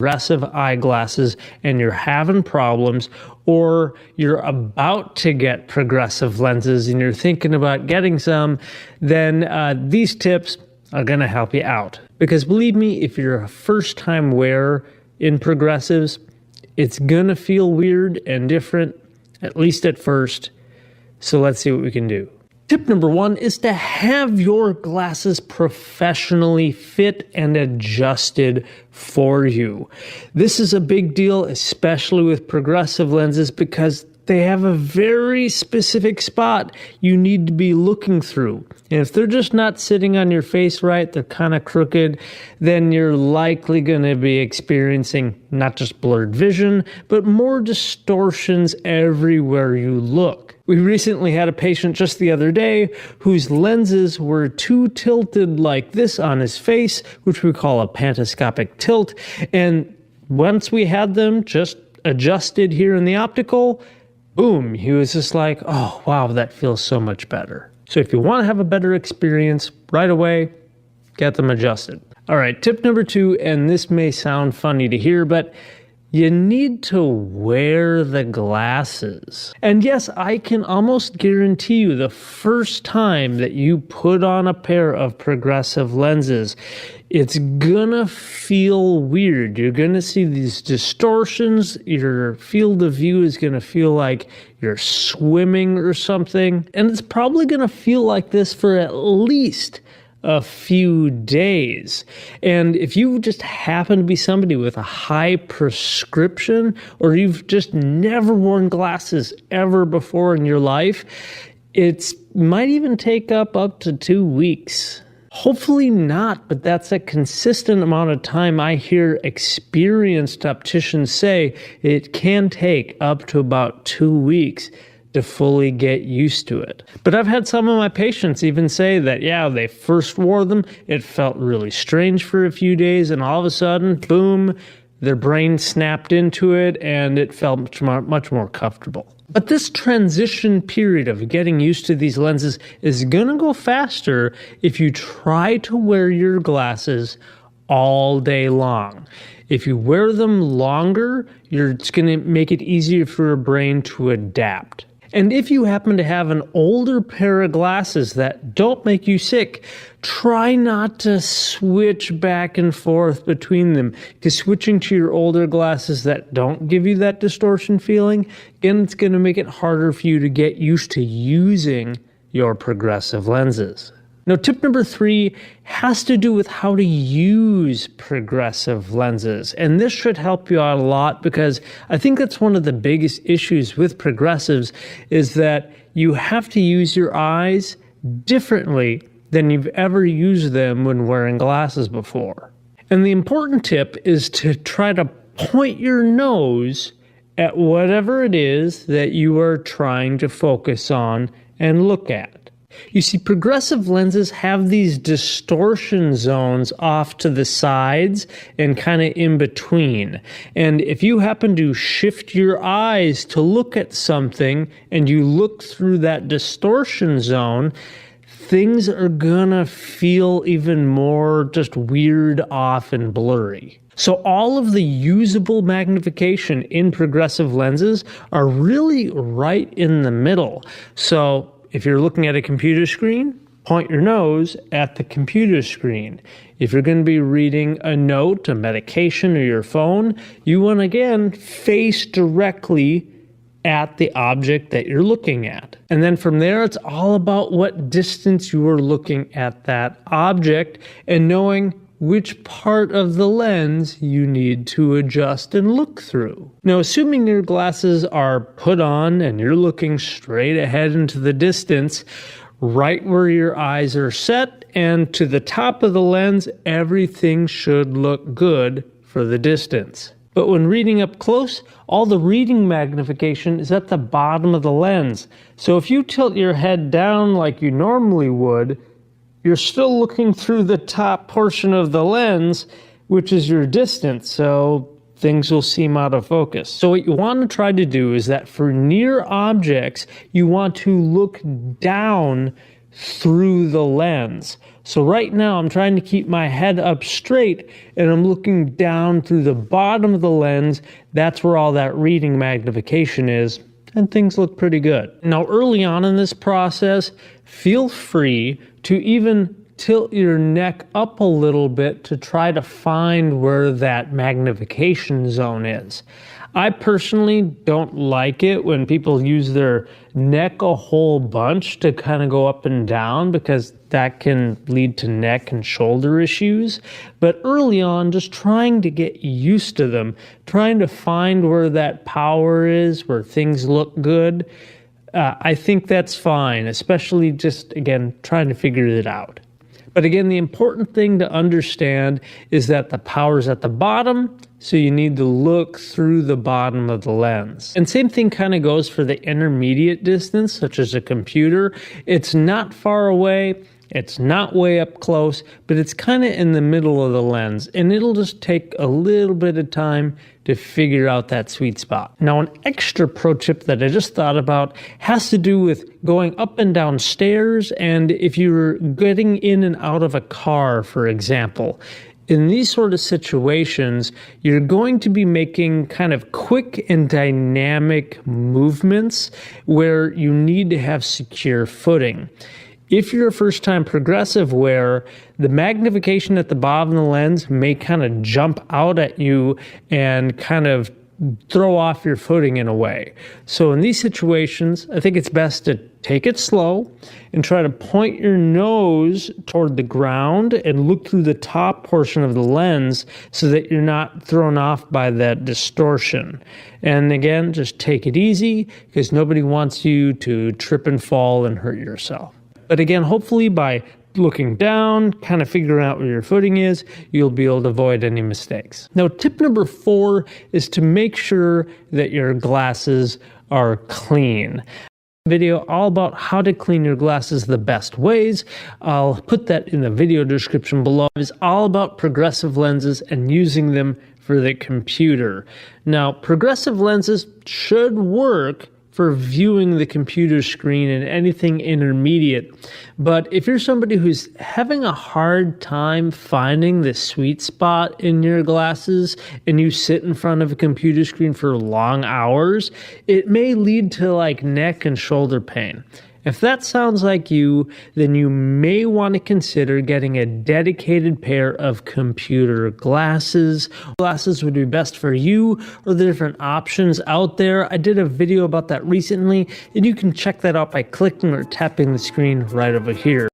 progressive eyeglasses and you're having problems, or you're about to get progressive lenses and you're thinking about getting some, then these tips are going to help you out. Because believe me, if you're a first-time wearer in progressives, it's going to feel weird and different, at least at first. So let's see what we can do. Tip number 1 is to have your glasses professionally fit and adjusted for you. This is a big deal, especially with progressive lenses, because they have a very specific spot you need to be looking through. And if they're just not sitting on your face right, they're kind of crooked, then you're likely going to be experiencing not just blurred vision, but more distortions everywhere you look. We recently had a patient just the other day whose lenses were too tilted like this on his face, which we call a pantoscopic tilt. And once we had them just adjusted here in the optical, boom, he was just like, oh, wow, that feels so much better. So if you want to have a better experience right away, get them adjusted. All right, tip number 2, and this may sound funny to hear, but you need to wear the glasses. And yes, I can almost guarantee you the first time that you put on a pair of progressive lenses, it's gonna feel weird. You're gonna see these distortions. Your field of view is gonna feel like you're swimming or something. And it's probably gonna feel like this for at least a few days. And if you just happen to be somebody with a high prescription, or you've just never worn glasses ever before in your life, it might even take up to 2 weeks. Hopefully not, but that's a consistent amount of time. I hear experienced opticians say it can take up to about 2 weeks to fully get used to it. But I've had some of my patients even say that, yeah, they first wore them, it felt really strange for a few days, and all of a sudden, boom, their brain snapped into it, and it felt much more comfortable. But this transition period of getting used to these lenses is gonna go faster if you try to wear your glasses all day long. If you wear them longer, it's gonna make it easier for your brain to adapt. And if you happen to have an older pair of glasses that don't make you sick, try not to switch back and forth between them. Because switching to your older glasses that don't give you that distortion feeling, again, it's going to make it harder for you to get used to using your progressive lenses. Now, tip number 3 has to do with how to use progressive lenses. And this should help you out a lot, because I think that's one of the biggest issues with progressives is that you have to use your eyes differently than you've ever used them when wearing glasses before. And the important tip is to try to point your nose at whatever it is that you are trying to focus on and look at. You see, progressive lenses have these distortion zones off to the sides and kind of in between. And if you happen to shift your eyes to look at something and you look through that distortion zone, things are gonna feel even more just weird, off, and blurry. So all of the usable magnification in progressive lenses are really right in the middle. So if you're looking at a computer screen, point your nose at the computer screen. If you're going to be reading a note, a medication, or your phone, you want to, again, face directly at the object that you're looking at. And then from there, it's all about what distance you are looking at that object and knowing which part of the lens you need to adjust and look through. Now, assuming your glasses are put on and you're looking straight ahead into the distance, right where your eyes are set and to the top of the lens, everything should look good for the distance. But when reading up close, all the reading magnification is at the bottom of the lens. So if you tilt your head down like you normally would, you're still looking through the top portion of the lens, which is your distance, so things will seem out of focus. So what you want to try to do is that for near objects, you want to look down through the lens. So right now I'm trying to keep my head up straight and I'm looking down through the bottom of the lens. That's where all that reading magnification is, and things look pretty good. Now early on in this process, feel free to even tilt your neck up a little bit to try to find where that magnification zone is. I personally don't like it when people use their neck a whole bunch to kind of go up and down, because that can lead to neck and shoulder issues. But early on, just trying to get used to them, trying to find where that power is, where things look good, I think that's fine, especially just, again, trying to figure it out. But again, the important thing to understand is that the power's at the bottom, so you need to look through the bottom of the lens. And same thing kind of goes for the intermediate distance, such as a computer. It's not far away, it's not way up close, but it's kind of in the middle of the lens, and it'll just take a little bit of time to figure out that sweet spot. Now, an extra pro tip that I just thought about has to do with going up and down stairs, and if you're getting in and out of a car, for example. In these sort of situations, you're going to be making kind of quick and dynamic movements where you need to have secure footing. If you're a first-time progressive wearer, the magnification at the bottom of the lens may kind of jump out at you and kind of throw off your footing in a way. So in these situations, I think it's best to take it slow and try to point your nose toward the ground and look through the top portion of the lens so that you're not thrown off by that distortion. And again, just take it easy, because nobody wants you to trip and fall and hurt yourself. But again, hopefully by looking down, kind of figuring out where your footing is, you'll be able to avoid any mistakes. Now, tip number 4 is to make sure that your glasses are clean. Video all about how to clean your glasses the best ways. I'll put that in the video description below. It's all about progressive lenses and using them for the computer. Now, progressive lenses should work for viewing the computer screen and anything intermediate. But if you're somebody who's having a hard time finding the sweet spot in your glasses and you sit in front of a computer screen for long hours, it may lead to like neck and shoulder pain. If that sounds like you, then you may want to consider getting a dedicated pair of computer glasses. Glasses would be best for you, or the different options out there. I did a video about that recently, and you can check that out by clicking or tapping the screen right over here.